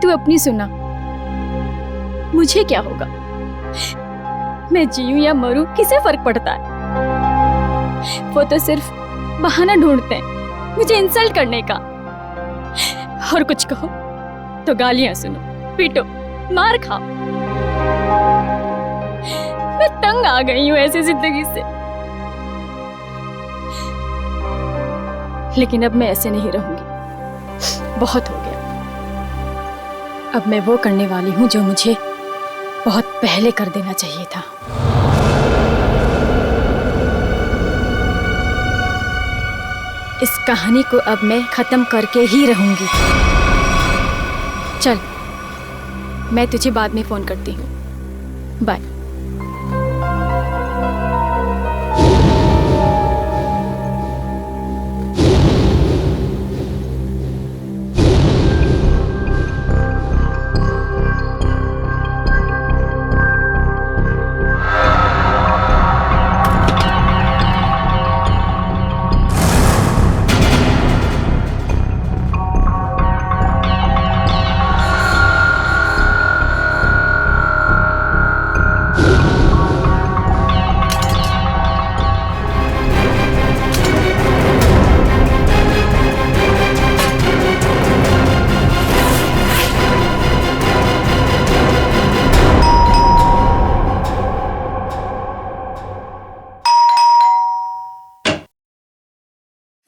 तू अपनी सुना। मुझे क्या होगा, मैं जीऊं या मरूं किसे फर्क पड़ता है। वो तो सिर्फ बहाना ढूंढते हैं मुझे इंसल्ट करने का। और कुछ कहो तो गालियां सुनो, पीटो, मार खाओ। मैं तंग आ गई हूं ऐसी जिंदगी से। लेकिन अब मैं ऐसे नहीं रहूंगी, बहुत हो गया। अब मैं वो करने वाली हूं जो मुझे बहुत पहले कर देना चाहिए था। इस कहानी को अब मैं खत्म करके ही रहूंगी। चल, मैं तुझे बाद में फोन करती हूँ। बाय।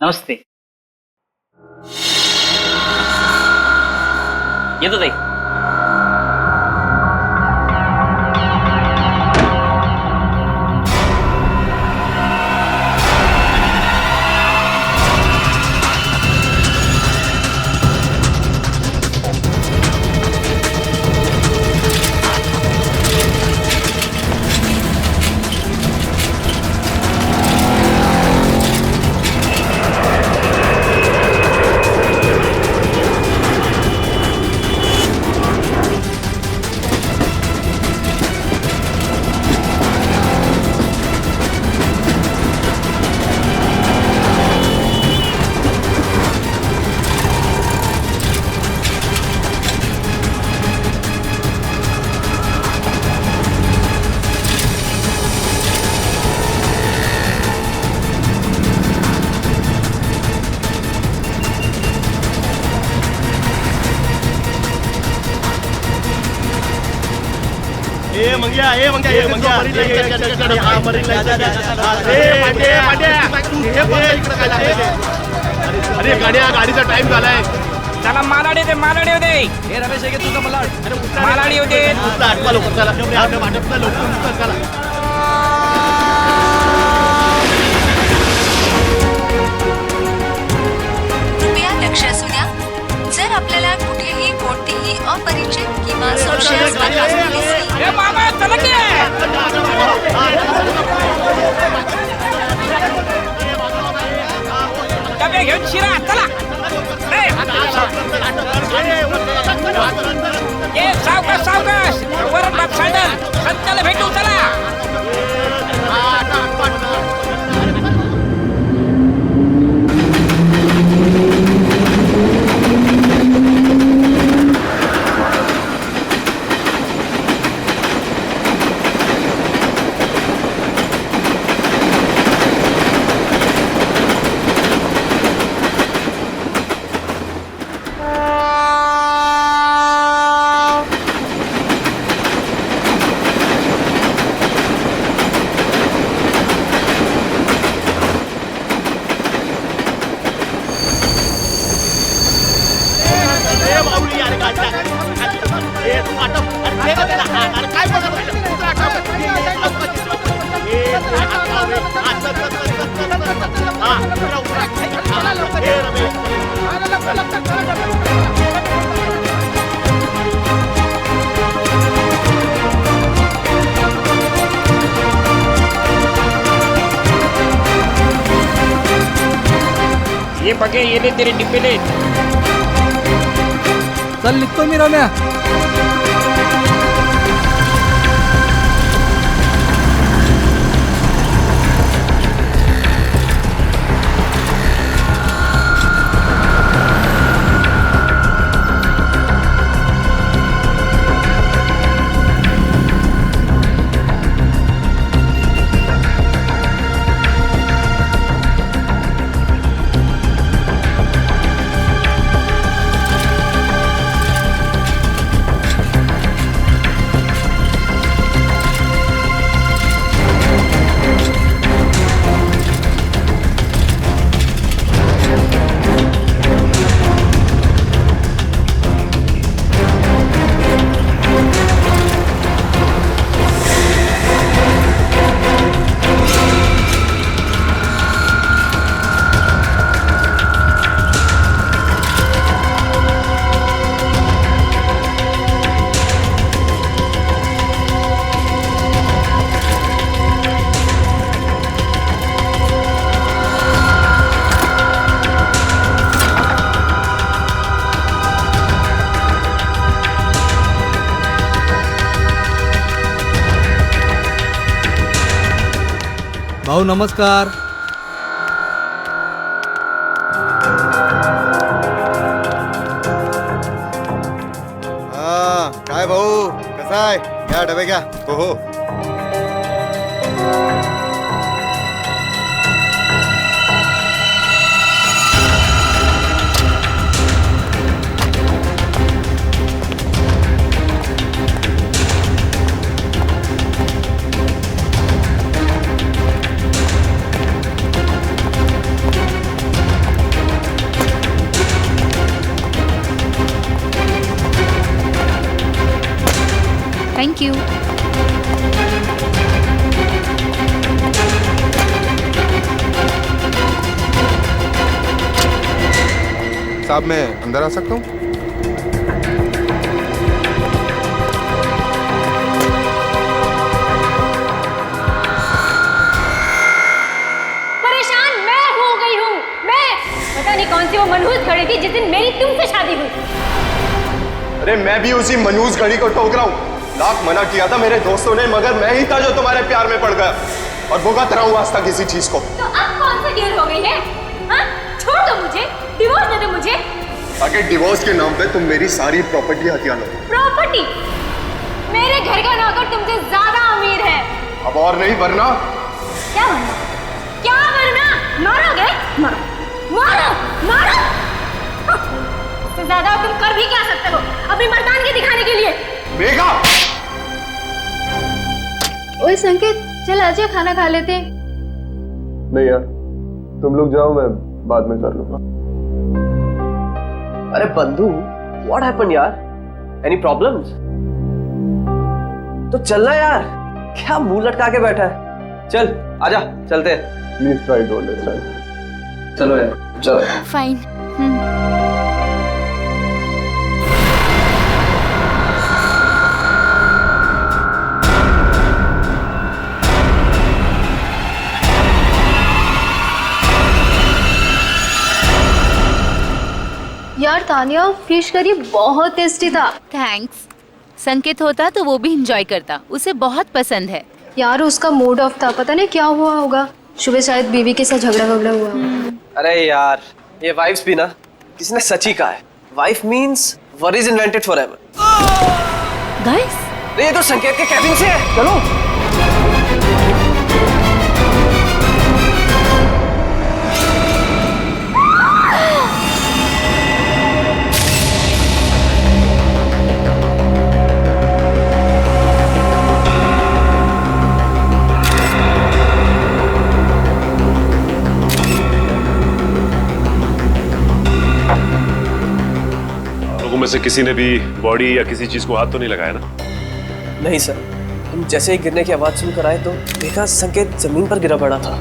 नमस्ते. येतो ताई. अरे गाड्या, गाडीचा टाइम झालाय. चला मालाडी होते, मालाडी होते. हे रमेश आहे तुझं मला. मालाडी होते. आठवा लोक चला. वाटपला लोक चला. कृपया लक्ष असू द्या. जर आपल्याला कुठेही कोणतीही अपरिचित किंवा संशयास्पद वाहने दिसली, ए मामा चला की. डबे घेऊन शिरा चला. ए सावकाश सावकाश. वरून बाप सँडल संताला भेटू चला. ये बघे येले तेरे डिब्बेले. चल निघतो मी रम्या. भाऊ नमस्कार. काय भाऊ कसा आहे? घ्या डबे घ्या. हो हो. Thank you. साहब मैं अंदर आ सकता हूँ? परेशान मैं हो गई हूँ. मैं पता नहीं कौन सी वो मनहूस घड़ी थी जिस दिन मेरी तुमसे शादी हुई. अरे मैं भी उसी मनहूस घड़ी को ठोक रहा हूँ. लाख मना किया था मेरे दोस्तों ने, मगर मैं ही था जो तुम्हारे प्यार में पड़ गया और भुगत रहा हूँ वास्ता किसी चीज को. तो अब कौन सी देर हो गई है? हाँ? छोड़ दो मुझे, डिवोर्स दे दो मुझे. ताकि डिवोर्स के नाम पे तुम मेरी सारी प्रॉपर्टी हथिया लो. प्रॉपर्टी? मेरे घर का नौकर तुमसे ज्यादा अमीर है. अब और नहीं वरना. क्या वरना? क्या वरना? मारोगे? मारो मारो मारो. इससे ज्यादा तुम कर भी क्या सकते हो अपनी मर्दानगी दिखाने के लिए? मेघा! ओए संकेत, चल आजा खाना खा लेते. नहीं यार, तुम लोग जाओ, मैं बाद में कर लूंगा. अरे बंधु, व्हाट हैपेंड यार? Any problems? तो चलना यार, क्या मुंह लटका के बैठा है? चल आजा, चलते हैं. Please try to understand. चलो यार, चलो. फाइन. यार तानिया, फिश करी बहुत टेस्टी था. थैंक्स. संकेत होता तो वो भी एंजॉय करता, उसे बहुत पसंद है. यार उसका मूड ऑफ था, पता नहीं क्या हुआ होगा. सुबह शायद बीवी के साथ झगड़ा हुआ. अरे यार, ये वाइफ्स भी ना, किसने सच ही कहा है, wife means worries invented forever. Guys, ये तो संकेत के कैबिन से है. चलो. में से किसी ने भी बॉडी या किसी चीज को हाथ तो नहीं लगाया ना? नहीं सर, हम जैसे ही गिरने की आवाज सुनकर आए तो देखा संकेत जमीन पर गिरा पड़ा था.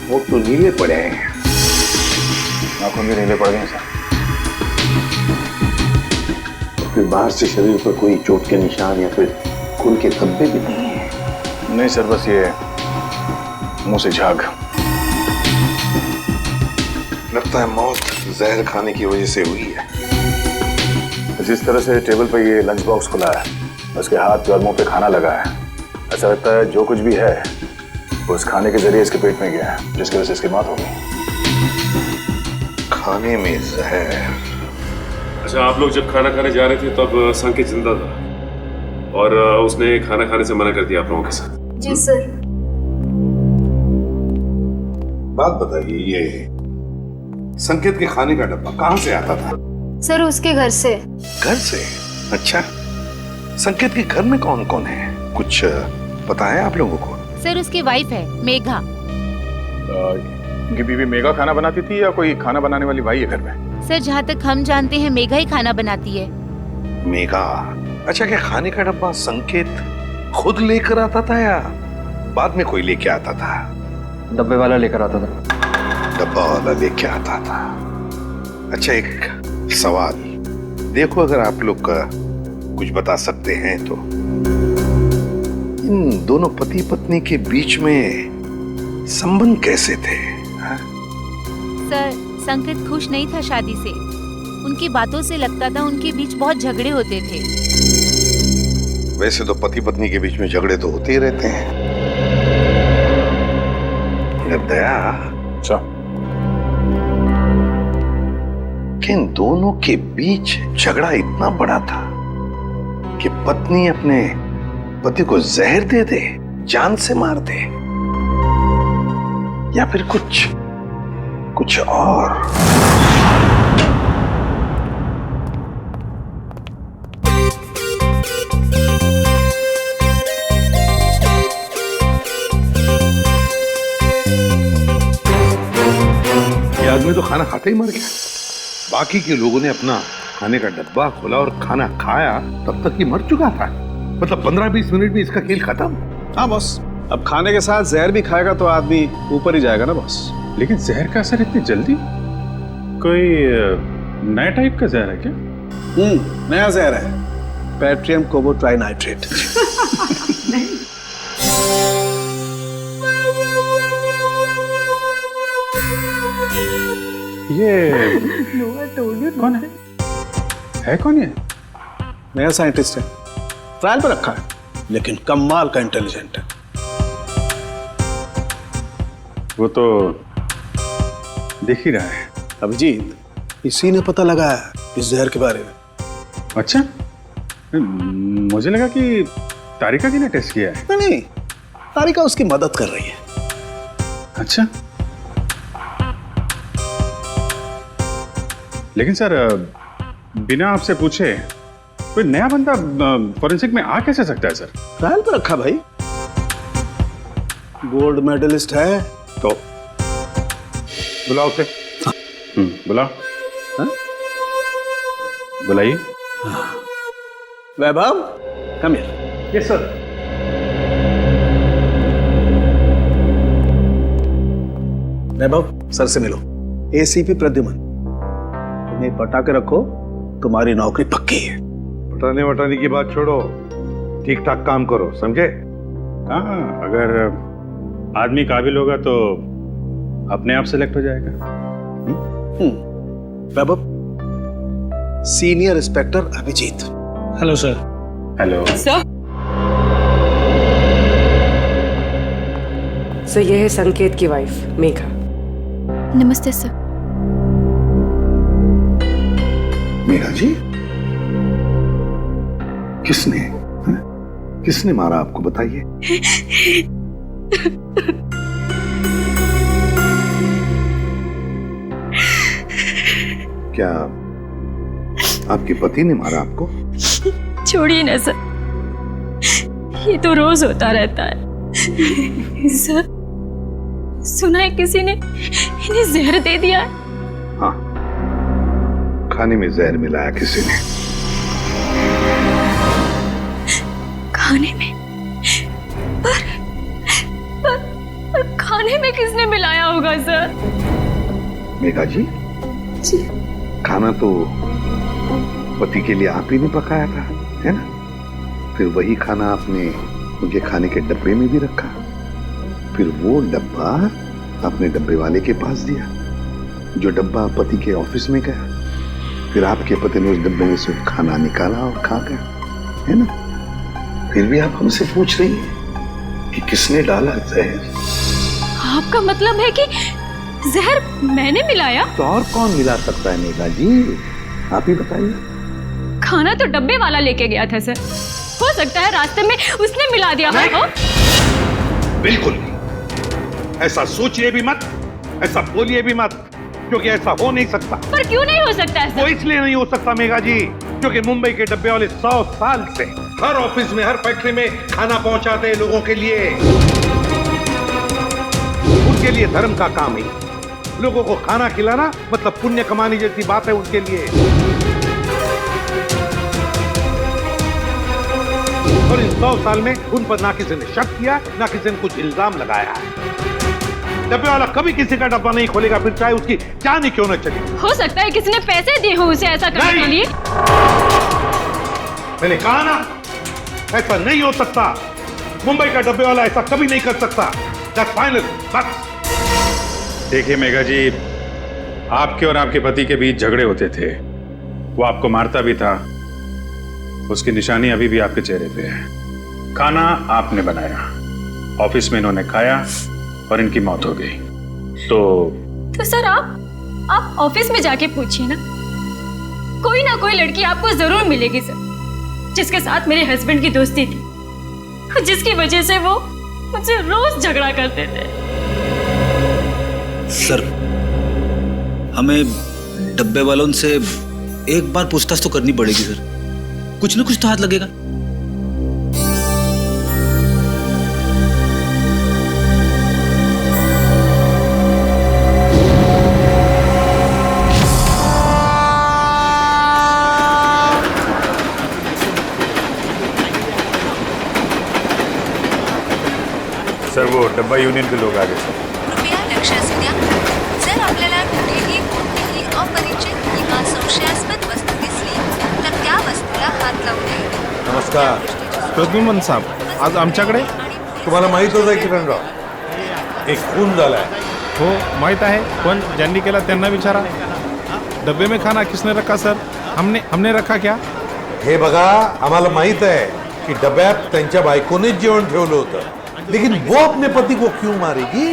वो तो नीले पड़े हैं. नाखून भी नीले पड़ गए सर. फिर बाहर से शरीर पर कोई चोट के निशान या फिर खून के धब्बे भी नहीं है. नहीं सर, बस ये मुंह से झाग. लगता है मौत जहर खाने की वजह से हुई है. जिस तरह से टेबल पर ये लंच बॉक्स खुला है, उसके हाथ और मुंह पे खाना लगा है, ऐसा लगता है जो कुछ भी है वो उस खाने के जरिए इसके पेट में गया है, जिसकी वजह से इसकी मौत हो गई. खाने में जहर. अच्छा, आप लोग जब खाना खाने जा रहे थे तब संकेत जिंदा था और उसने खाना खाने से मना कर दिया आप लोगों के साथ? जी सर. बात बताइए, ये संकेत के खाने का डब्बा कहाँ से आता था? सर उसके घर से. घर से? अच्छा, संकेत के घर में कौन कौन है, कुछ पता है आप लोगों को? सर उसकी वाइफ है मेघा. उनकी बीवी मेघा खाना बनाती थी या कोई खाना बनाने वाली भाई है घर में? सर जहाँ तक हम जानते हैं मेघा ही खाना बनाती है. मेघा? अच्छा, क्या खाने का डब्बा संकेत खुद लेकर आता था या बाद में कोई लेके आता था? डब्बे वाला लेकर आता था. डब्बा वाला लेके आता था. अच्छा, एक सवाल देखो, अगर आप लोग का कुछ बता सकते हैं तो, इन दोनों पति पत्नी के बीच में संबंध कैसे थे? सर, संकेत खुश नहीं था शादी से। उनकी बातों से लगता था उनके बीच बहुत झगड़े होते थे। वैसे तो पति पत्नी के बीच में झगड़े तो होते ही रहते हैं, मगर दया कि इन दोनों के बीच झगड़ा इतना बड़ा था कि पत्नी अपने पति को जहर दे दे, जान से मार दे, या फिर कुछ और। ये आदमी तो खाना खाते ही मर गया। बाकी के लोगों ने अपना खाने का डब्बा खोला और खाना खाया, तब तक ये मर चुका था। मतलब 15-20 मिनट में इसका खेल खत्म। हाँ बॉस, अब खाने के साथ जहर भी खाएगा तो आदमी ऊपर ही जाएगा ना बॉस। लेकिन जहर का असर इतनी जल्दी? कोई नया टाइप का जहर है क्या? नया जहर है, पैट्रियम कोबो ट्राइनाइट्रेट। ये कौन है कौन ये? नया साइंटिस्ट है, ट्रायल पर रखा है, लेकिन कमाल का इंटेलिजेंट है। वो तो दिख ही रहा है। अभिजीत, इसी ने पता लगाया इस जहर के बारे में। अच्छा, मुझे लगा कि तारिका जी ने टेस्ट किया है। नहीं, तारिका उसकी मदद कर रही है। अच्छा, लेकिन सर बिना आपसे पूछे कोई नया बंदा फॉरेंसिक में आ कैसे सकता है सर? ट्रायल पर रखा भाई, गोल्ड मेडलिस्ट है तो। बुलाओ उसे। बुलाओ। बुलाइए। Vaibhav, come here. Yes sir. Vaibhav, sir से मिलो। एसीपी प्रद्युमन, तुम्हें पटा के रखो, तुम्हारी नौकरी पक्की है। पटाने वटाने की बात छोड़ो, ठीक ठाक काम करो, समझे? हाँ, अगर आदमी काबिल होगा तो अपने आप सेलेक्ट हो जाएगा। Vaibhav, senior inspector Abhijit. Hello sir. Hello sir. Sir, यह है संकेत की वाइफ मेघा। नमस्ते सर। मेघा जी, किसने मारा आपको, बताइए। क्या आपके पति ने मारा आपको? छोड़िए ना सर, ये तो रोज होता रहता है। सर, सुना है किसी ने इन्हें जहर दे दिया है। हाँ, खाने में जहर मिलाया किसी ने। खाने में? पर खाने में किसने मिलाया होगा सर? मेघा जी, खाना तो पति के लिए आप ही ने पकाया था, है ना? फिर वही खाना आपने उनके खाने के डब्बे में भी रखा, फिर वो डब्बा आपने डब्बे वाले के पास दिया, जो डब्बा पति के ऑफिस में गया, फिर आपके पति ने उस डब्बे में से खाना निकाला और खा गया, है ना? फिर भी आप हमसे पूछ रही हैं कि किसने डाला जहर? आपका मतलब है कि जहर मैंने मिलाया? तो और कौन मिला सकता है मेघा जी, आप ही बताइए। खाना तो डब्बे वाला लेके गया था सर, हो सकता है रास्ते में उसने मिला दिया हो। बिल्कुल नहीं, ऐसा सोचिए भी मत, ऐसा बोलिए भी मत, क्योंकि ऐसा हो नहीं सकता। पर क्यों नहीं हो सकता है? वो इसलिए नहीं हो सकता मेघा जी, क्योंकि मुंबई के डब्बे वाले 100 साल से हर ऑफिस में, हर फैक्ट्री में खाना पहुंचाते हैं लोगों के लिए। उनके लिए धर्म का काम है, लोगों को खाना खिलाना मतलब पुण्य कमाने जैसी बात है उनके लिए। और इन 100 साल में उन पर ना किसी ने शक किया, ना किसी ने कुछ इल्जाम लगाया है। डब्बे वाला कभी किसी का डब्बा नहीं खोलेगा, फिर चाहे उसकी जान ही क्यों न चली। हो सकता है किसी ने पैसे दिए हो उसे ऐसा करने के लिए। मैंने कहा ना, ऐसा नहीं हो सकता। मुंबई का डब्बे वाला ऐसा कभी नहीं कर सकता। That's final, बस। देखिए मेघा जी, आपके और आपके पति के बीच झगड़े होते थे, वो आपको मारता भी था, उसकी निशानी अभी भी आपके चेहरे पे है। खाना आपने बनाया, ऑफिस में इन्होंने खाया और इनकी मौत हो गई। तो सर आप ऑफिस में जाके पूछिए ना, कोई ना कोई लड़की आपको जरूर मिलेगी सर, जिसके साथ मेरे हस्बैंड की दोस्ती थी, जिसकी वजह से वो मुझसे रोज झगड़ा करते थे। सर, हमें डब्बे वालों से एक बार पूछताछ तो करनी पड़ेगी सर, कुछ ना कुछ तो हाथ लगेगा। सर वो डब्बा यूनियन के लोग आ गए सर। कृपया लक्ष असू द्या, जर आपल्याला कुठेही कोणतीही अपरिचित किंवा संशयास्पद वस्तू दिसली तर त्या वस्तूला हात लावू नये. नमस्कार प्रद्युम्न साहेब, आज आमच्याकडे तुम्हाला माहीतच आहे किरणराव, एक खून झालाय. हो माहीत आहे, पण ज्यांनी केला त्यांना विचारा. डब्बे में खाना किसने रखा सर? हमने रखा क्या? हे बघा, आम्हाला माहित आहे की डब्यात त्यांच्या बायकोनेच जेवण ठेवलं होतं, लेकिन वो अपने पति को क्यों मारेगी?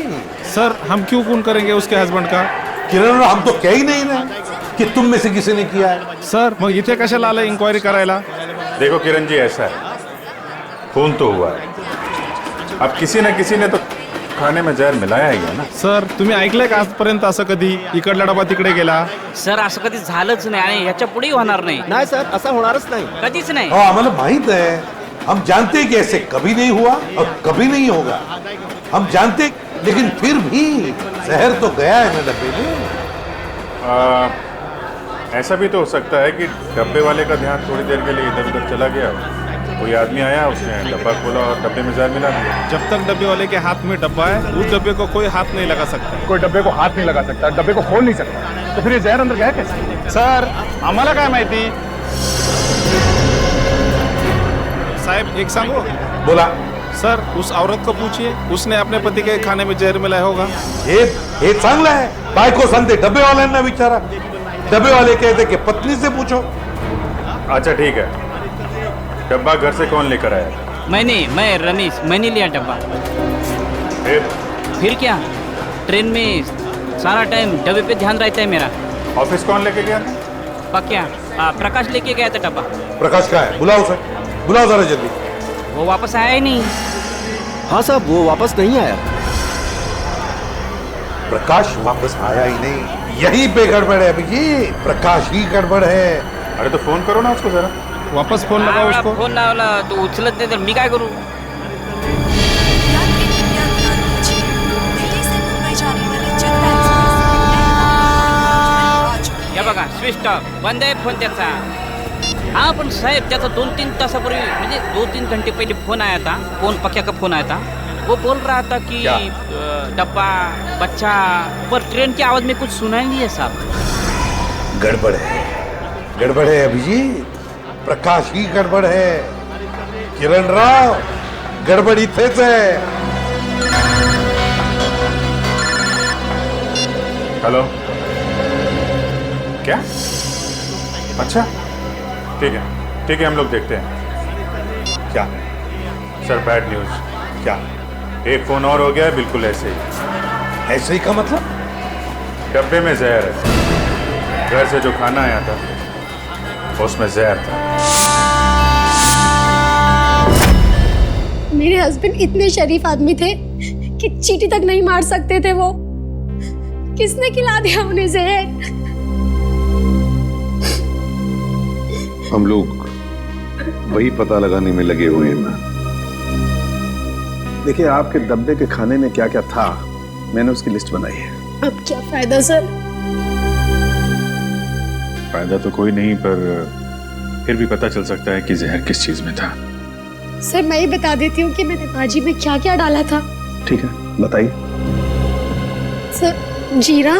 सर हम क्यों खून करेंगे उसके हस्बैंड का? किरण, हम तो कह ही नहीं रहे कि तुम में से किसी ने किया है. सर मग इथे कशाला आलं इंक्वायरी करायला? देखो किरण जी, ऐसा है, खून तो हुआ है, अब किसी न किसी ने तो खाने में जहर मिलाया ही है ना. सर तुम्ही ऐकलंय का आजपर्यंत असं कधी इकडला डबा तिकडे गेला? सर असं कधी झालंच नाही आणि याच्या पुढेही होणार नाही. नाही सर, असं होणारच नाही, कधीच नाही. आम्हाला माहित है, हम जानते हैं कि ऐसे कभी नहीं हुआ और कभी नहीं होगा. हम जानते, लेकिन फिर भी जहर तो गया है ना डब्बे में. ऐसा भी तो हो सकता है कि डब्बे वाले का ध्यान थोड़ी देर के लिए इधर उधर चला गया, कोई आदमी आया, उसने डब्बा खोला और डब्बे में जहर मिला दिया. जब तक डब्बे वाले के हाथ में डब्बा है, उस डब्बे को कोई हाथ नहीं लगा सकता. कोई डब्बे को हाथ नहीं लगा सकता, डब्बे को खोल नहीं सकता, तो फिर ये जहर अंदर गया कैसे? सर आम्हाला काय माहिती. साहब एक सांगो. बोला. सर उस औरत को पूछिए, उसने अपने पति के खाने में जहर मिलाया होगा. हे चांगलं है, बायको सांगते डब्बे वाल्यांना विचारा, डब्बे वाले कहते कि पत्नी से पूछो. अच्छा ठीक है, डब्बा घर से कौन लेकर आया? मैं रमेश, मैंने लिया डब्बा. फिर क्या, ट्रेन में सारा टाइम डब्बे पे ध्यान रहता है मेरा. ऑफिस कौन लेके गया? पक्या प्रकाश लेके गया था डब्बा. प्रकाश का है, बुलाओ सर, बुलाओ जरा जल्दी. वो वापस आया ही नहीं. हाँ साहब, वो वापस नहीं आया. प्रकाश वापस आया ही नहीं, यही पे गड़बड़ है अभी, प्रकाश ही गड़बड़ है. अरे तो फोन करो ना उसको जरा. वापस फोन लगाओ उसको. फोन लावला तो उचलत नाही, तर मी काय करू? या बघा स्विच ऑफ, बंद आहे फोन त्याचा. हाँ पण साहेब, त्याचा 2-3 तासापूर्वी, म्हणजे 2-3 घंटे पहले फोन आया था, पक्या का फोन आया था. वो बोल रहा था कि डब्बा, बच्चा, पर ट्रेन की आवाज में कुछ सुनाई नहीं है साहब. गड़बड़ है अभिजीत, प्रकाश ही गड़बड़ है. किरण राव, गड़बड़ इथेच है. हेलो, क्या? अच्छा ठीक है, हम लोग देखते हैं. क्या सर, बैड न्यूज. क्या? एक फोन और हो गया है, बिल्कुल ऐसे ही. ऐसे ही का मतलब? डब्बे में जहर है, घर से जो खाना आया था उसमें जहर था. मेरे हस्बैंड इतने शरीफ आदमी थे कि चींटी तक नहीं मार सकते थे. वो किसने खिला दिया उन्हें जहर? हम लोग वही पता लगाने में लगे हुए हैं. देखिए, आपके डब्बे के खाने में क्या क्या था, मैंने उसकी लिस्ट बनाई है. अब क्या फायदा सर? फायदा तो कोई नहीं, पर फिर भी पता चल सकता है कि जहर किस चीज में था. सर मैं ही बता देती हूँ कि मैंने भाजी में क्या क्या डाला था. ठीक है, बताइए. सर, जीरा,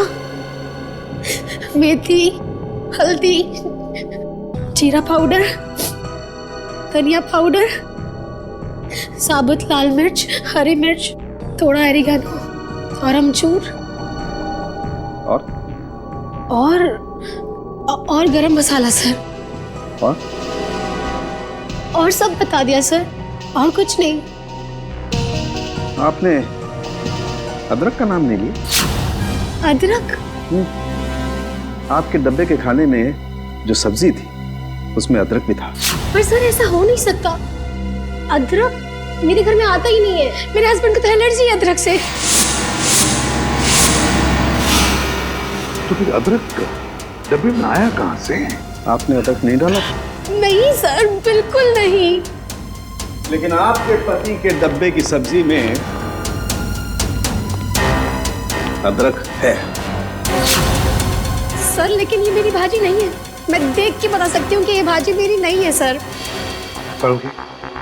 मेथी, हल्दी, जीरा पाउडर, धनिया पाउडर, साबुत लाल मिर्च, हरी मिर्च, थोड़ा एरिगानो और अमचूर. और गरम मसाला सर। और सब बता दिया सर, और कुछ नहीं। आपने अदरक का नाम नहीं लिया? अदरक? आपके डब्बे के खाने में जो सब्जी थी उसमें अदरक भी था। पर सर ऐसा हो नहीं सकता, अदरक मेरे घर में आता ही नहीं है। मेरे हस्बैंड को तो एलर्जी है अदरक से। तो फिर अदरक डब्बे में आया कहां से? आपने अदरक नहीं डाला? नहीं सर, बिल्कुल नहीं। लेकिन आपके पति के डब्बे की सब्जी में अदरक है। सर लेकिन ये मेरी भाजी नहीं है, मैं देख के बता सकती हूँ कि ये भाजी मेरी नहीं है सर।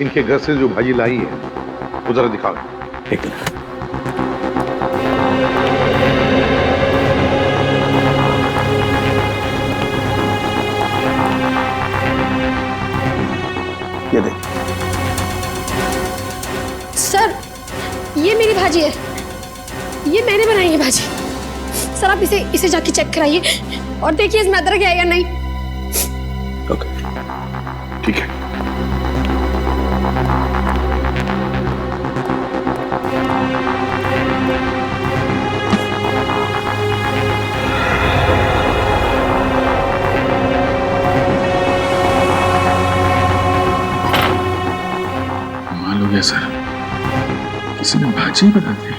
इनके घर से जो भाजी लाई है वो जरा दिखाओ। एक मिनट। ये देख। सर ये मेरी भाजी है, ये मैंने बनाई है भाजी। सर आप इसे जाके चेक कराइए और देखिए इसमें अदरक है या नहीं। ओके, ठीक है। कमाल हो गया सर, किसी ने भाजी बना दी।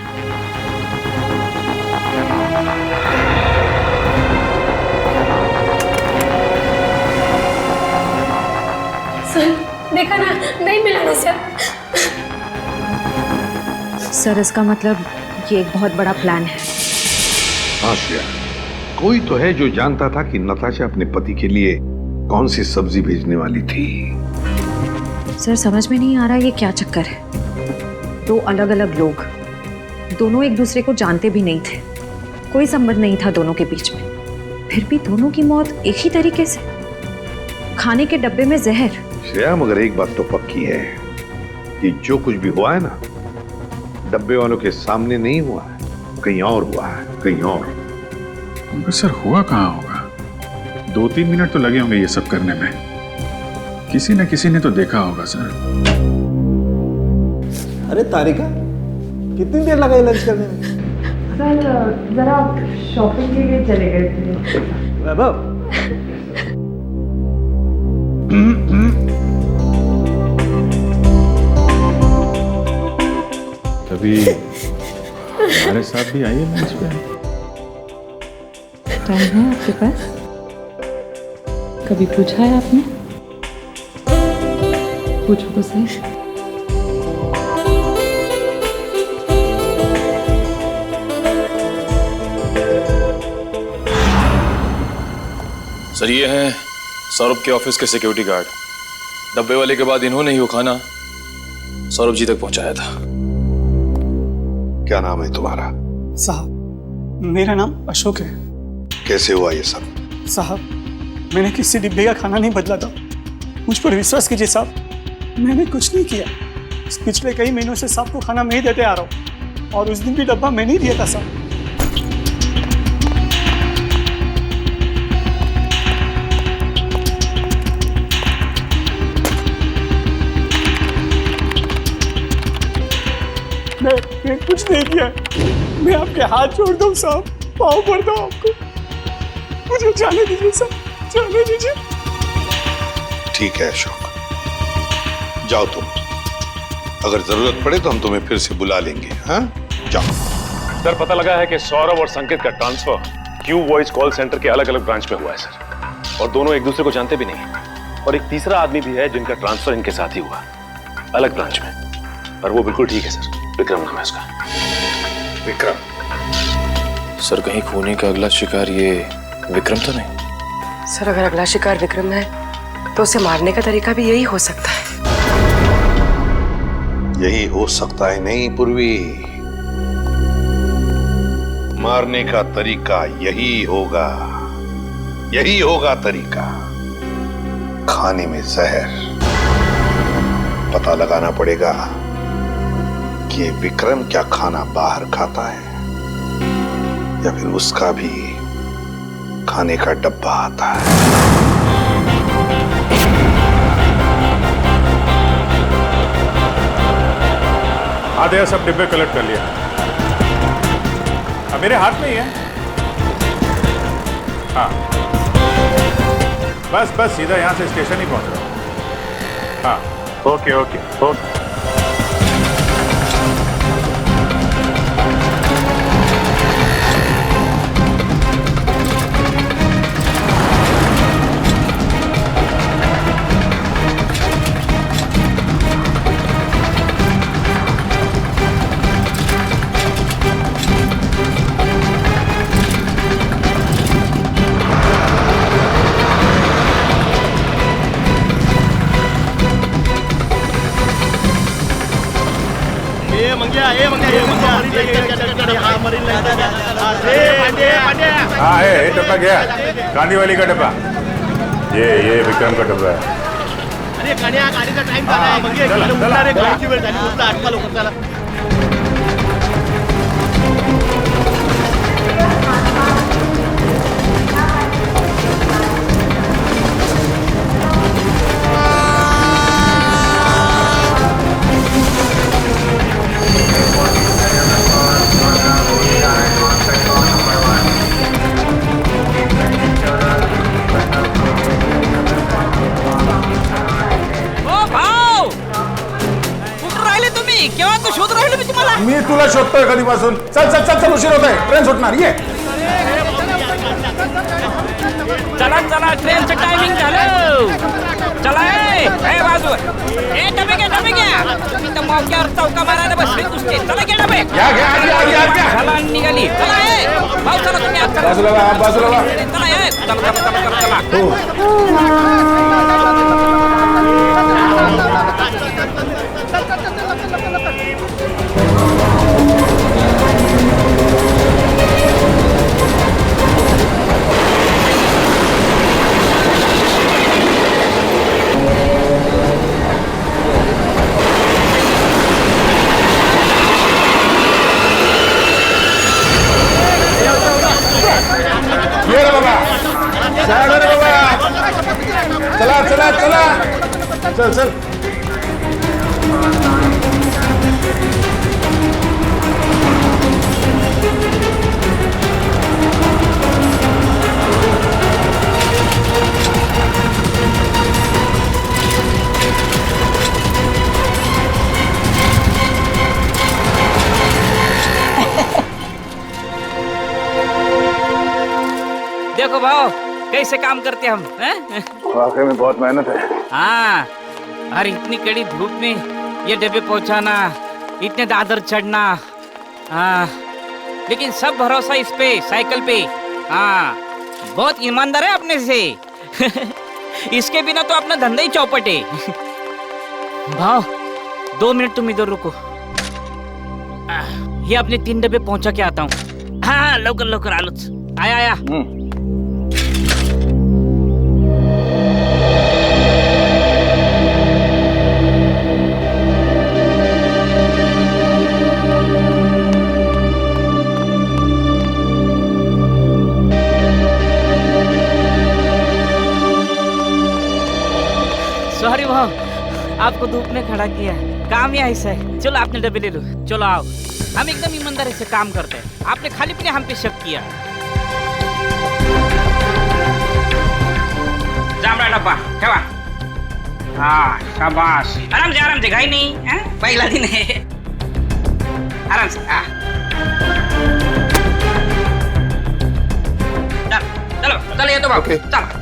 सर देखा ना, नहीं मिला ना सर। सर इसका मतलब ये एक बहुत बड़ा प्लान है। हाँ श्रेया, कोई तो है जो जानता था कि नताशा अपने पति के लिए कौन सी सब्जी भेजने वाली थी। सर समझ में नहीं आ रहा ये क्या चक्कर है। दो अलग अलग लोग, दोनों एक दूसरे को जानते भी नहीं थे, कोई संबंध नहीं था दोनों के बीच में, फिर भी दोनों की मौत एक ही तरीके से, खाने के डब्बे में जहर। श्रेया मगर एक बात तो पक्की है कि जो कुछ भी हुआ है ना, डब्बे वालों के सामने नहीं हुआ है, कहीं और हुआ है, कहीं और। मगर सर हुआ कहाँ होगा? 2-3 मिनट तो लगे होंगे ये सब करने में, किसी न किसी ने तो देखा होगा सर। अरे तारिका, कितनी देर लगाई लंच करने में? सर जरा शॉपिंग के लिए चले गए थे। वैभव, कभी हमारे साथ भी आइए लंच पे। टाइम है आपके पास? कभी पूछा है आपने? पूछो तो सही। सर ये हैं सौरभ के ऑफिस के सिक्योरिटी गार्ड। डब्बे वाले के बाद इन्होंने ही वो खाना सौरभ जी तक पहुंचाया था। क्या नाम है तुम्हारा? साहब मेरा नाम अशोक है। कैसे हुआ ये सब? साहब मैंने किसी डिब्बे का खाना नहीं बदला था, मुझ पर विश्वास कीजिए साहब, मैंने कुछ नहीं किया। पिछले कई महीनों से साहब को खाना मैं ही देते आ रहा हूँ और उस दिन भी डब्बा मैंने ही दिया था साहब। मैं कुछ नहीं किया, मैं आपके हाथ जोड़ दूं साहब, पाँव पड़ता हूं आपको, मुझे जाने दीजिए साहब, जाने दीजिए। ठीक है अशोक, जाओ तुम, अगर जरूरत पड़े तो हम तुम्हें फिर से बुला लेंगे। हाँ जाओ। सर पता लगा है कि सौरभ और संकेत का transfer Q voice call centre के अलग अलग ब्रांच में हुआ है सर, और दोनों एक दूसरे को जानते भी नहीं। और एक तीसरा आदमी भी है जिनका ट्रांसफर इनके साथ ही हुआ, अलग ब्रांच में, और वो बिल्कुल ठीक है सर। विक्रम नाम है उसका। विक्रम? सर कहीं खूनी का अगला शिकार ये विक्रम तो नहीं? सर अगर अगला शिकार विक्रम है तो उसे मारने का तरीका भी यही हो सकता है। यही हो सकता है नहीं पूर्वी, मारने का तरीका यही होगा, यही होगा तरीका। खाने में जहर, पता लगाना पड़ेगा कि विक्रम क्या खाना बाहर खाता है या फिर उसका भी खाने का डब्बा आता है। आधे सब डिब्बे कलेक्ट कर लिया। अब मेरे हाथ में ही है। हाँ, बस बस सीधा यहां से स्टेशन ही पहुंच रहा हूं। हाँ, ओके ओके ओके। हाँ है डब्बा गया, गांधी वाली का डब्बा। ये विक्रम का डब्बा है। अरे गाड़ीचा टाइम झाला, गाडीची वेळ झाली, आटका लवकर चला। मी तुला शोधतोय कधीपासून। चल चल चल चल, उशीर होतोय, ट्रेन सुटणार। ये चला चला, ट्रेनचं टायमिंग झालं। चला ए बाजू, ए डबे घ्या। तुम्ही तर मौक्यावर चौका मारायला बसले नुसते। चला घ्या डबे, चला निघाली। चला ए भाऊ, चला तुम्ही आत चला, बाजूला चला चला। ये रे बाबा, चला चला चला, चल चल। देखो भाव कैसे काम करते हम हैं? वाकई में बहुत मेहनत है। हाँ, और इतनी कड़ी धूप में ये डब्बे पहुंचाना, इतने दादर चढ़ना। हाँ, लेकिन सब भरोसा इस पे, साइकिल पे। हाँ, बहुत ईमानदार है अपने से। इसके बिना तो अपना धंधा ही चौपट है। भाव 2 मिनट तुम इधर रुको, ये अपने 3 डब्बे पहुंचा के आता हूँ। हाँ लवकर लवकर आलोच, आया। सॉरी भाव, आपको धूप में खड़ा किया। काम ही ऐसा है। चलो आपने डब्बे ले लो, चलो आओ। हम एकदम ईमानदारी से काम करते हैं। आपने खाली पीने हम पे शक किया। जामड़ा डब्बा ठेवा। हाँ शाबाश, आराम से, घाई नहीं है, पहला दिन है। आराम से। चलो ये तो बाबू, चलो।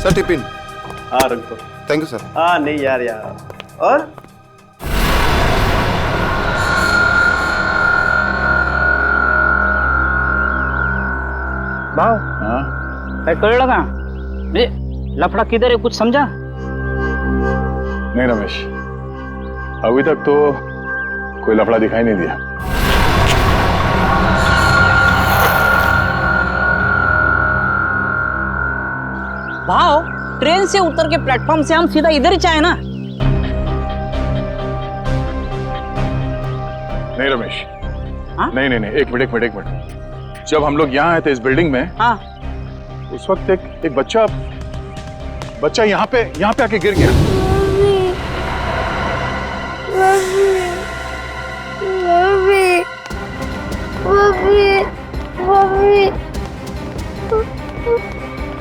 Sir tiffin. हाँ रख दो। Thank you sir. हाँ नहीं यार और भाव काय कळलं का? म्हणजे लफड़ा किधर है, कुछ समझा? नहीं रमेश, अभी तक तो कोई लफड़ा दिखाई नहीं दिया। भाव ट्रेन से उतर के प्लेटफॉर्म से हम सीधा इधर ही चाहे ना। नहीं रमेश, नहीं नहीं नहीं, एक मिनट। जब हम लोग यहाँ आए थे इस बिल्डिंग में, हाँ, उस वक्त एक बच्चा यहाँ पे आके गिर गया।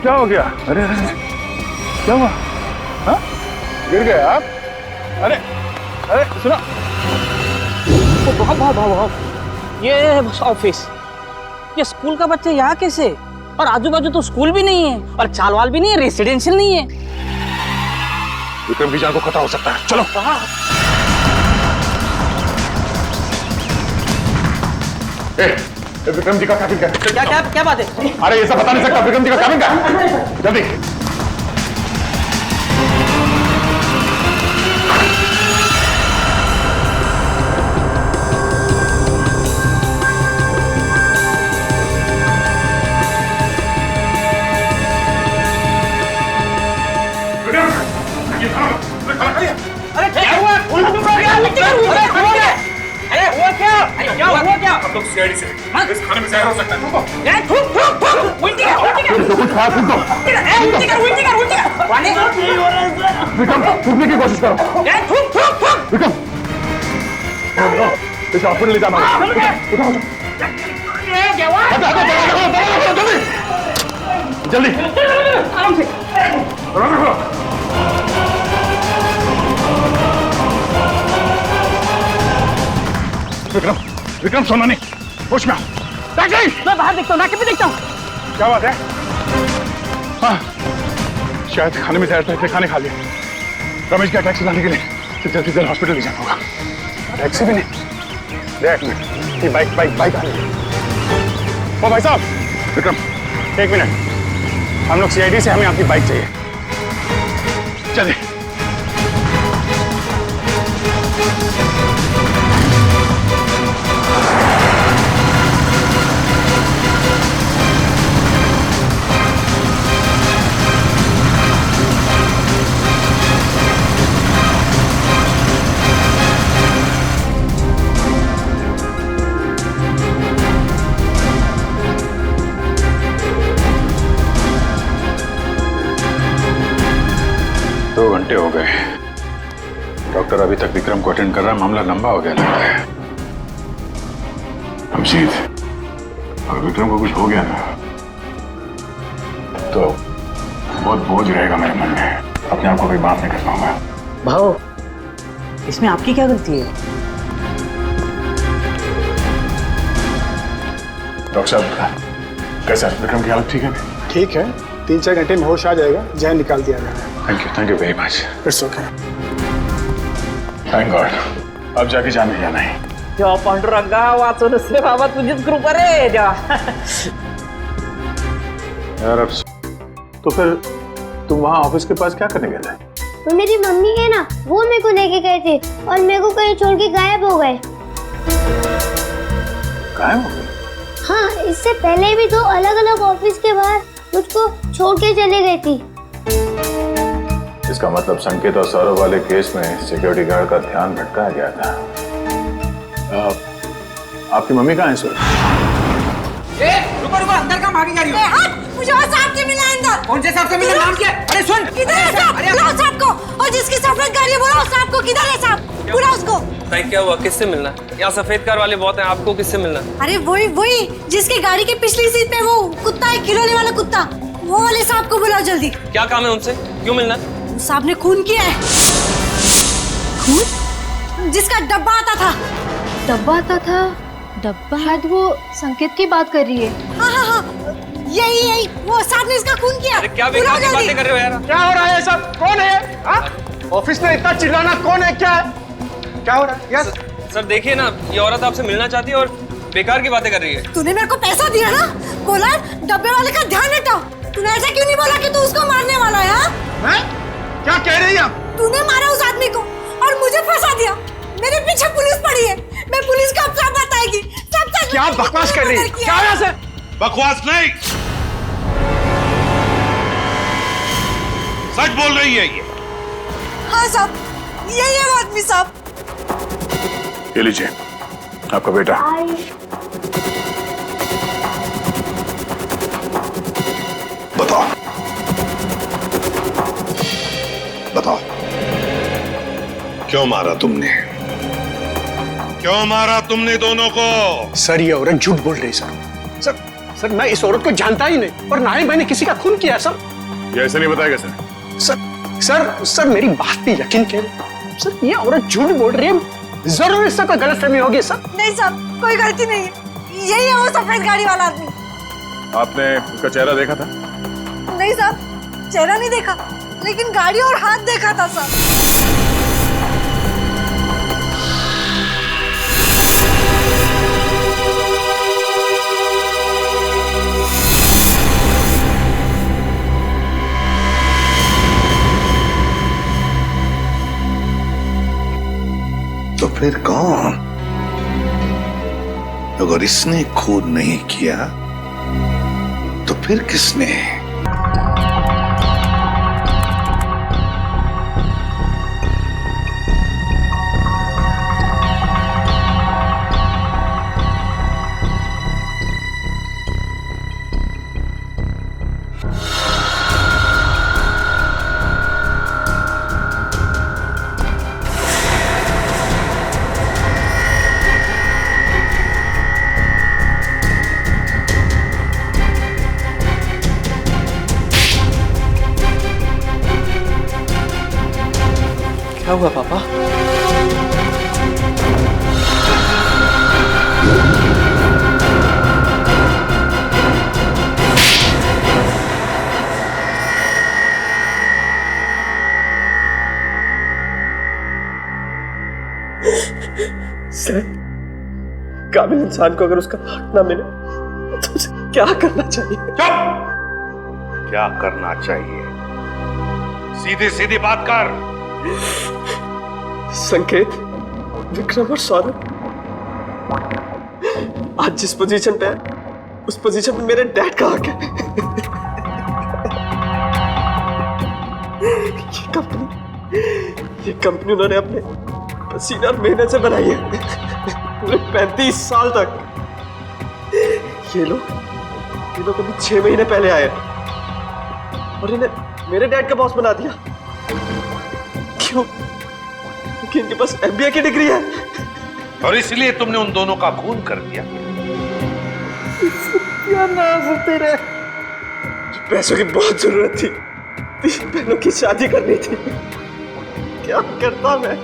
क्या हो गया? अरे अरे क्या हुआ? हाँ? गिर गए आप? अरे अरे सुना, भाव ये ऑफिस, ये स्कूल का बच्चा यहाँ कैसे? और आजू बाजू तो स्कूल भी नहीं है और चालवाल भी नहीं है, रेसिडेंशियल नहीं है। विक्रम की जान को खतरा हो सकता है, चलो। विक्रम जी का कैबिन का क्या बात है? अरे ये सब बता नहीं सकता, विक्रम जी का कैबिन का है, जल्दी। अरे क्या हुआ? क्या? हम लोग सीआईडी से इस खाने में जहर हो सकता है। रुको। विक्रम, थूकने की कोशिश करो। विक्रम, इसे हॉस्पिटल ले जाना होगा। जल्दी आराम से। विक्रम सोना नहीं, होश में आओ। मैं बाहर देखता हूँ, नाके पे देखता हूँ। क्या बात है? हाँ, शायद खाने में जहर था, खाने खा लिया। रमेश का टैक्सी लाने के लिए जल्दी जल्दी हॉस्पिटल ले जाना होगा। टैक्सी भी नहीं, देख ये बाइक आ रही है। ओ भाई साहब, विक्रम एक मिनट, हम लोग सीआईडी से, हमें आपकी बाइक चाहिए, चलिए। हो गए, डॉक्टर अभी तक विक्रम को अटेंड कर रहा है, मामला लंबा हो गया लग रहा है। अमशीद, अगर विक्रम को कुछ हो गया ना तो बहुत बोझ रहेगा मेरे मन में, अपने आप को भी माफ नहीं कर पाऊंगा। भाव, इसमें आपकी क्या गलती है? डॉक्टर साहब, कैसा विक्रम की हालत ठीक है? ठीक है, 3-4 घंटे में होश आ जाएगा, जहर निकाल दिया जाएगा। Thank you very much. It's okay. Thank God, अब जाके जाने जाना है। जेव्हा पांडुरंगा वाचून रे बाबा, तुझीच कृपा रे देवा। यार अब तो फिर तुम वहाँ ऑफिस के पास क्या करने गए थे? तो मेरी मम्मी है ना, वो मेरे को लेके गए थे और मेरे को कहीं छोड़ के गायब हो गए। गायब हो गए? हाँ, इससे पहले भी तो अलग अलग ऑफिस के बाहर मुझको छोड़ के चले गई थी। इसका मतलब संकेत और सौरभ वाले केस में सिक्योरिटी गार्ड का ध्यान भटकाया गया था। आपकी मम्मी कहाँ है सर? रुको, अंदर का भागी जा रही हो? मुझे और साहब से मिलना है अंदर। कौन से साहब से मिलना? नाम क्या? अरे सुन, किधर है साहब? बुलाओ साहब को, और जिसकी सफेद गाड़ी है बुलाओ साहब को। किधर है साहब? बुलाओ उसको। भाई क्या हुआ, किससे मिलना? यहाँ सफेद कार वाले बहुत हैं, आपको किससे मिलना? अरे वही जिसकी गाड़ी के पिछली सीट पे वो कुत्ता है, खिलौने वाला कुत्ता, वो वाले साहब को बुलाओ जल्दी। क्या काम है उनसे, क्यों मिलना? साहब ने खून किया है। खून? जिसका डब्बा आता था। डब्बा आता था? डब्बा? शायद वो संकेत की बात कर रही है। हाँ, यही वो साहब ने इसका खून किया। अरे क्या बेकार की बातें कर रहे हो यार? क्या हो रहा है सब? कौन है? ऑफिस में इतना चिल्लाना कौन है? क्या हो रहा है? यस सर देखिए ना, ये औरत आपसे मिलना चाहती है और बेकार की बातें कर रही है। तूने मेरे को पैसा दिया ना, बोला डब्बे वाले का ध्यान हटाओ। तूने ऐसा क्यों नहीं बोला कि तू उसको मारने वाला है? हाँ? क्या कह रही है? तूने मारा उस आदमी को और मुझे फंसा दिया। मेरे पीछे पुलिस पड़ी है, मैं पुलिस को अब सब बताएगी। सब सच। क्या बकवास कर रही है? क्या है सर? बकवास नहीं, सच बोल रही है ये। हाँ साहब, यही है वो आदमी साहब। ये लीजिए, आपका बेटा। बताओ बताओ, क्यों मारा तुमने? क्यों मारा तुमने दोनों को? सर ये औरत झूठ बोल रही सर। सर सर मैं इस औरत को जानता ही नहीं और ना ही मैंने किसी का खून किया सर। ये ऐसे नहीं बताएगा सर। सर सर मेरी बात पे यकीन करें सर, ये औरत झूठ बोल रही है, जरूर इससे कोई गलतफहमी होगी सर। नहीं साहब, कोई गलती नहीं है, यही है वो सफेद गाड़ी वाला आदमी। आपने उसका चेहरा देखा था? नहीं साहब, चेहरा नहीं देखा, लेकिन गाड़ी और हाथ देखा था साहब। तो फिर कौन? अगर इसने खून नहीं किया तो फिर किसने? क्या हुआ पापा? सर, काबिल इंसान को अगर उसका हक ना मिले तो उसे क्या करना चाहिए? क्या करना चाहिए? सीधी सीधी बात कर। संकेत, विक्रम और सौरभ आज जिस पोजीशन पे है उस पोजीशन पे मेरे डैड का हक है। ये कंपनी उन्होंने अपने पसीना और मेहनत से बनाई है पूरे 35 साल तक। ये लोग अभी 6 महीने पहले आए और इन्हें मेरे डैड का बॉस बना दिया। क्यों? क्योंकि इनके पास MBA की डिग्री है और इसलिए तुमने उन दोनों का खून कर दिया। क्या नाज तेरे? पैसों की बहुत जरूरत थी, 3 बहनों की शादी करनी थी। क्या करता मैं?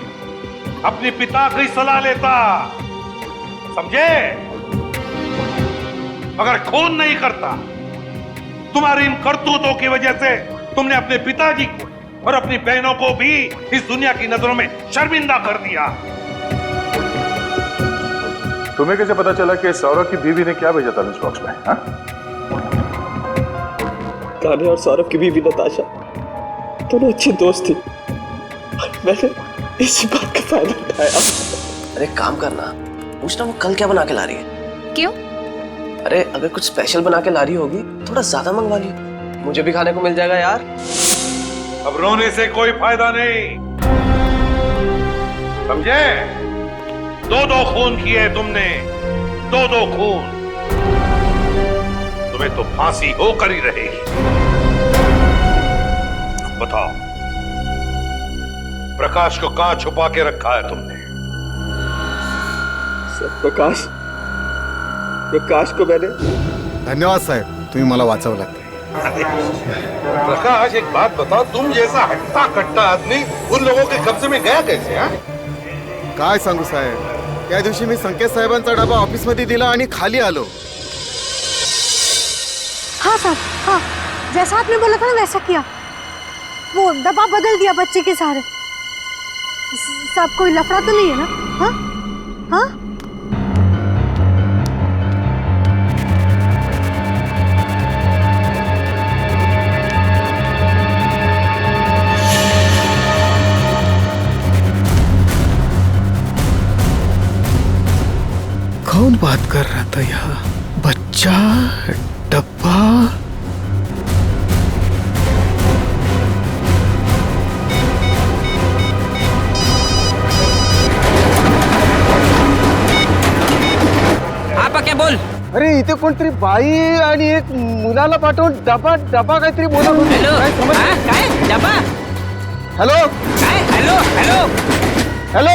अपने पिता की सलाह लेता, समझे? अगर खून नहीं करता, तुम्हारी इन करतूतों की वजह से तुमने अपने पिताजी को और अपनी बहनों को भी इस दुनिया की नजरों में शर्मिंदा कर दिया। तुम्हें कैसे पता चला कि सौरभ की बीवी ने क्या भेजा था लंच बॉक्स में? हाँ? कान्हा और सौरभ की बीवी नताशा दोनों अच्छी दोस्त थी। मैंने इसी बात का फायदा उठाया। अरे काम करना, पूछना वो कल क्या बना के ला रही है? क्यों? अरे अगर कुछ स्पेशल बना के ला रही होगी थोड़ा ज्यादा मंगवा लियो, मुझे भी खाने को मिल जाएगा यार। अब रोने से कोई फायदा नहीं, समझे? 2-2 खून किए तुमने, 2-2 खून। तुम्हें तो फांसी होकर ही रहेगी। बताओ, प्रकाश को कहां छुपा के रखा है तुमने? सर, प्रकाश को मैंने। धन्यवाद साहेब, तुम्ही मला वाचवलं लागते। प्रकाश, एक बात बताओ, तुम जैसा हट्टा कट्टा आदमी उन लोगों के कब्जे में गया कैसे? काय सांगू साहेब, त्या दिवशी मी संकेत साहेबांचा डबा ऑफिस मध्ये दिला आणि खाली आलो। हाँ साहब, हाँ, जैसा आपने बोला था ना वैसा किया। वो डब्बा बदल दिया बच्चे के सहारे। साहब कोई लफड़ा तो नहीं है ना? हाँ हाँ। कौन बात कर रहा था यहाँ? बच्चा, डब्बा। अरे इथे कोणतरी बाई आणि एक मुलाला पाठवून डबा डबा काहीतरी बोलत होती. काय समजलं? काय डबा? हॅलो काय हॅलो हॅलो हॅलो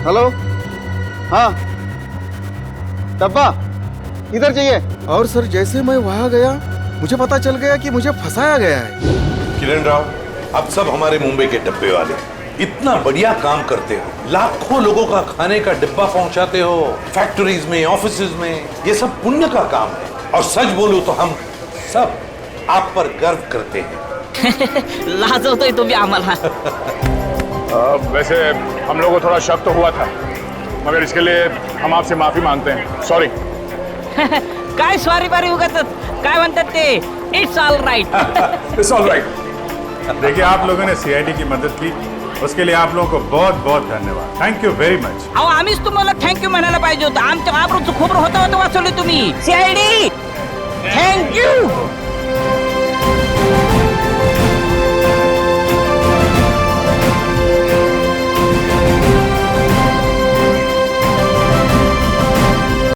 हेलो हाँ डब्बा किधर चाहिए? और सर जैसे मैं वहां गया मुझे पता चल गया कि मुझे फंसाया गया है. किरण राव, अब सब हमारे मुंबई के डब्बे वाले इतना बढ़िया काम करते हो, लाखों लोगों का खाने का डिब्बा पहुंचाते हो, फैक्ट्रीज में, ऑफिसेज में. ये सब पुण्य का काम है और सच बोलूं तो हम सब आप पर गर्व करते हैं. लाजवतोय तुम्ही आम्हाला. वैसे हम लोगों को थोड़ा शक तो हुआ था, मगर इसके लिए हम आपसे माफी मांगते हैं. सॉरी. काय स्वारी बारी उगाच काय म्हणतात ते it's all right. It's all right. देखिए, आप लोगों ने सीआईडी की मदद की, उसके लिए आप लोगों को बहुत बहुत धन्यवाद. Thank you very much. अहो आम्हीच तुम्हाला थँक्यू म्हणायला पाहिजे होतं. आमच्या आबरूचं खोबरं होतं वाचवलं तुम्ही. CID thank you.